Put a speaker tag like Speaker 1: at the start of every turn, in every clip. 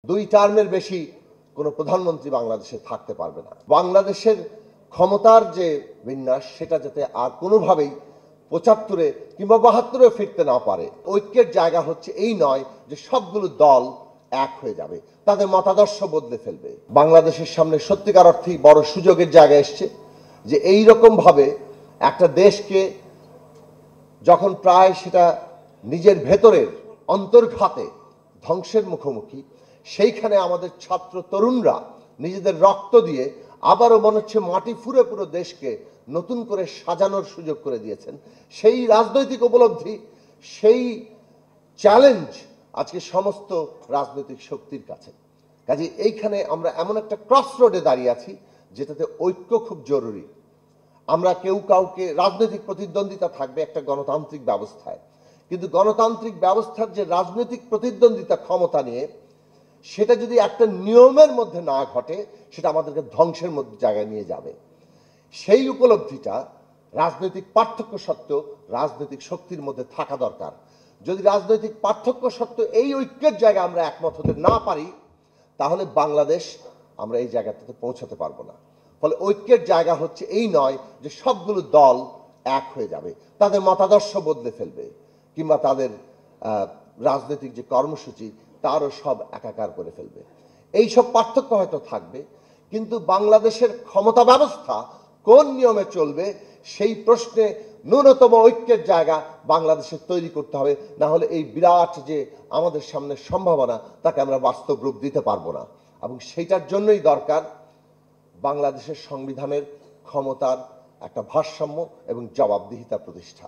Speaker 1: 2 টার্মের বেশি কোনো প্রধানমন্ত্রী বাংলাদেশে থাকতে পারবে না। বাংলাদেশের ক্ষমতার যে বিন্যাস সেটা যাতে আর কোনোভাবেই 75-এ কিংবা 72-এ ফিরতে না পারে। ঐক্যের জায়গা হচ্ছে এই নয় যে সবগুলো দল এক হয়ে যাবে, তাদের মতাদর্শ বদলে ফেলবে। বাংলাদেশের সামনে সত্যিকার অর্থেই বড় সুযোগের জায়গা এসছে যে এই রকম ভাবে একটা দেশকে যখন প্রায় সেটা নিজের ভেতরের অন্তর্ঘাতে ধ্বংসের মুখোমুখি, সেইখানে আমাদের ছাত্র তরুণরা নিজেদের রক্ত দিয়ে আবারও মনে হচ্ছে মাটি ফুঁড়ে পুরো দেশকে নতুন করে সাজানোর সুযোগ করে দিয়েছেন। সেই রাজনৈতিক উপলব্ধি, সেই চ্যালেঞ্জ আজকে সমস্ত রাজনৈতিক শক্তির কাছে। কাজে এইখানে আমরা এমন একটা ক্রস রোডে দাঁড়িয়ে আছি যেটাতে ঐক্য খুব জরুরি। আমরা কেউ কাউকে, রাজনৈতিক প্রতিদ্বন্দ্বিতা থাকবে একটা গণতান্ত্রিক ব্যবস্থায়, কিন্তু গণতান্ত্রিক ব্যবস্থার যে রাজনৈতিক প্রতিদ্বন্দ্বিতা ক্ষমতা নিয়ে, সেটা যদি একটা নিয়মের মধ্যে না ঘটে সেটা আমাদেরকে ধ্বংসের মধ্যে জায়গায় নিয়ে যাবে। সেই উপলব্ধিটা রাজনৈতিক পার্থক্য সত্ত্বেও রাজনৈতিক শক্তির মধ্যে থাকা দরকার। যদি রাজনৈতিক পার্থক্য সত্ত্বেও এই ঐক্যের জায়গা আমরা একমত হতে না পারি, তাহলে বাংলাদেশ আমরা এই জায়গাটাতে পৌঁছাতে পারবো না। ফলে ঐক্যের জায়গা হচ্ছে এই নয় যে সবগুলো দল এক হয়ে যাবে, তাদের মতাদর্শ বদলে ফেলবে কিংবা তাদের রাজনৈতিক যে কর্মসূচি তারও সব একাকার করে ফেলবে। এই সব পার্থক্য হয়তো থাকবে, কিন্তু বাংলাদেশের ক্ষমতা ব্যবস্থা কোন নিয়মে চলবে সেই প্রশ্নে ন্যূনতম ঐক্যের জায়গা বাংলাদেশের তৈরি করতে হবে। না হলে এই বিরাট যে আমাদের সামনে সম্ভাবনা তাকে আমরা বাস্তব রূপ দিতে পারবো না। এবং সেইটার জন্যই দরকার বাংলাদেশের সংবিধানের ক্ষমতার একটা ভারসাম্য এবং জবাবদিহিতা প্রতিষ্ঠা।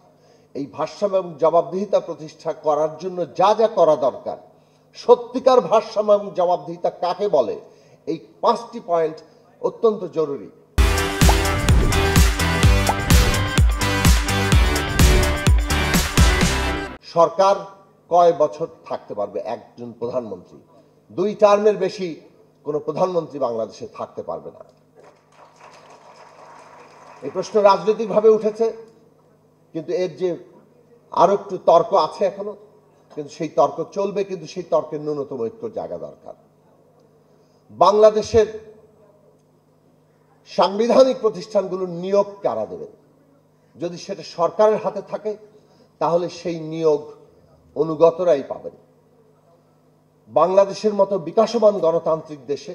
Speaker 1: এই ভারসাম্য এবং জবাবদিহিতা প্রতিষ্ঠা করার জন্য যা যা করা দরকার, সত্যিকার ভারসাম্য এবং জবাবদিহিতা কাকে বলে, এই 5টি পয়েন্ট অত্যন্ত জরুরি। সরকার কয় বছর থাকতে পারবে একজন প্রধানমন্ত্রী? 2 টার্মের বেশি কোনো প্রধানমন্ত্রী বাংলাদেশে থাকতে পারবে না। এই প্রশ্ন রাজনৈতিকভাবে উঠেছে, কিন্তু এর যে আরো একটু তর্ক আছে এখনো, কিন্তু সেই তর্ক চলবে, কিন্তু সেই তর্কের ন্যূনতম ঐক্য জায়গা দরকার। বাংলাদেশের সাংবিধানিক প্রতিষ্ঠানগুলোর নিয়োগ কারা দেবে? যদি সেটা সরকারের হাতে থাকে তাহলে সেই নিয়োগ অনুগতরাই পাবেন। বাংলাদেশের মতো বিকাশমান গণতান্ত্রিক দেশে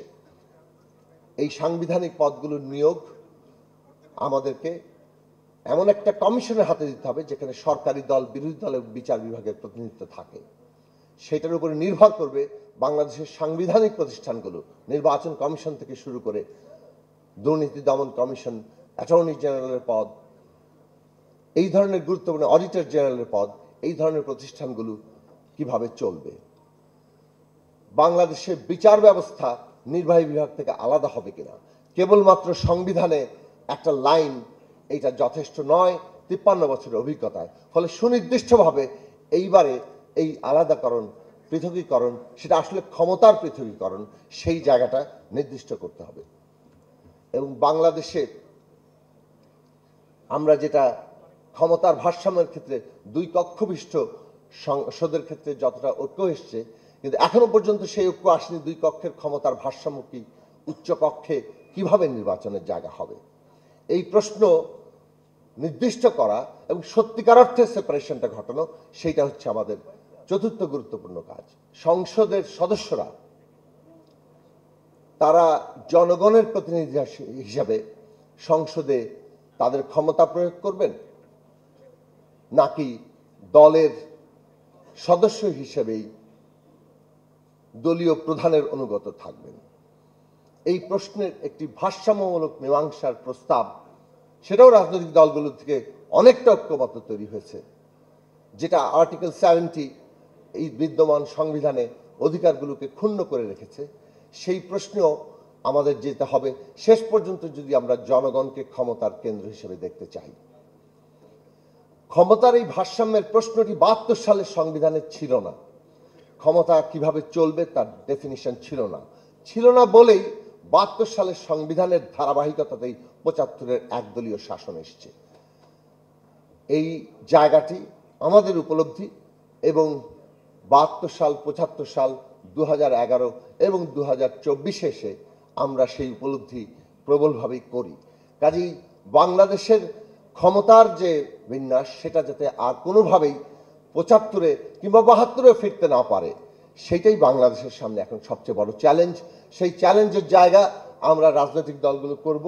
Speaker 1: এই সাংবিধানিক পদগুলোর নিয়োগ আমাদেরকে এমন একটা কমিশনের হাতে দিতে হবে যেখানে সরকারি দল, বিরোধী দল এবং বিচার বিভাগের প্রতিনিধিত্ব থাকে। সেটার উপরে নির্ভর করবে বাংলাদেশের সাংবিধানিক প্রতিষ্ঠানগুলো, নির্বাচন কমিশন থেকে শুরু করে দুর্নীতি দমন কমিশন, অ্যাটর্নি জেনারেলের পদ, এই ধরনের গুরুত্বপূর্ণ অডিটর জেনারেলের পদ, এই ধরনের প্রতিষ্ঠানগুলো কিভাবে চলবে। বাংলাদেশের বিচার ব্যবস্থা নির্বাহী বিভাগ থেকে আলাদা হবে কিনা, কেবলমাত্র সংবিধানে একটা লাইন এইটা যথেষ্ট নয় 53 বছরের অভিজ্ঞতায়। ফলে সুনির্দিষ্টভাবে এইবারে এই আলাদাকরণ, পৃথকীকরণ, সেটা আসলে ক্ষমতার পৃথকীকরণ, সেই জায়গাটা নির্দিষ্ট করতে হবে। এবং বাংলাদেশে আমরা যেটা ক্ষমতার ভারসাম্যের ক্ষেত্রে 2 কক্ষ বিশিষ্ট সংসদের ক্ষেত্রে যতটা ঐক্য এসছে, কিন্তু এখনো পর্যন্ত সেই ঐক্য আসেনি 2 কক্ষের ক্ষমতার ভারসাম্য কি, উচ্চ কক্ষে কিভাবে নির্বাচনের জায়গা হবে। এই প্রশ্ন নির্দিষ্ট করা এবং সত্যিকার অর্থে সেপারেশনটা ঘটানো, সেইটা হচ্ছে আমাদের চতুর্থ গুরুত্বপূর্ণ কাজ। সংসদের সদস্যরা তারা জনগণের প্রতিনিধি হিসাবে সংসদে তাদের ক্ষমতা প্রয়োগ করবেন, নাকি দলের সদস্য হিসেবেই দলীয় প্রধানের অনুগত থাকবেন? এই প্রশ্নের একটি ভারসাম্যমূলক মীমাংসার প্রস্তাব, সেটাও রাজনৈতিক দলগুলো থেকে অনেকটা ঐক্যমত তৈরি হয়েছে, যেটা আর্টিকেল 70 এই বিদ্যমান সংবিধানে অধিকারগুলোকে ক্ষুণ্ণ করে রেখেছে। সেই প্রশ্নেও আমাদের যেতে হবে শেষ পর্যন্ত, যদি আমরা জনগণকে ক্ষমতার কেন্দ্র হিসেবে দেখতে চাই। ক্ষমতার এই ভারসাম্যের প্রশ্নটি 72 সালের সংবিধানে ছিল না। ক্ষমতা কিভাবে চলবে তার ডেফিনিশন ছিল না বলেই 72 সালের সংবিধানের ধারাবাহিকতাতেই 75-এর একদলীয় শাসন এসছে। এই জায়গাটি আমাদের উপলব্ধি, এবং 72 সাল, 75 সাল 2011 এবং 2024 এসে আমরা সেই উপলব্ধি প্রবলভাবেই করি। কাজেই বাংলাদেশের ক্ষমতার যে বিন্যাস সেটা যাতে আর কোনোভাবেই 75-এ কিংবা 72-এ ফিরতে না পারে, সেটাই বাংলাদেশের সামনে এখন সবচেয়ে বড় চ্যালেঞ্জ। সেই চ্যালেঞ্জের জায়গা আমরা রাজনৈতিক দলগুলো করব।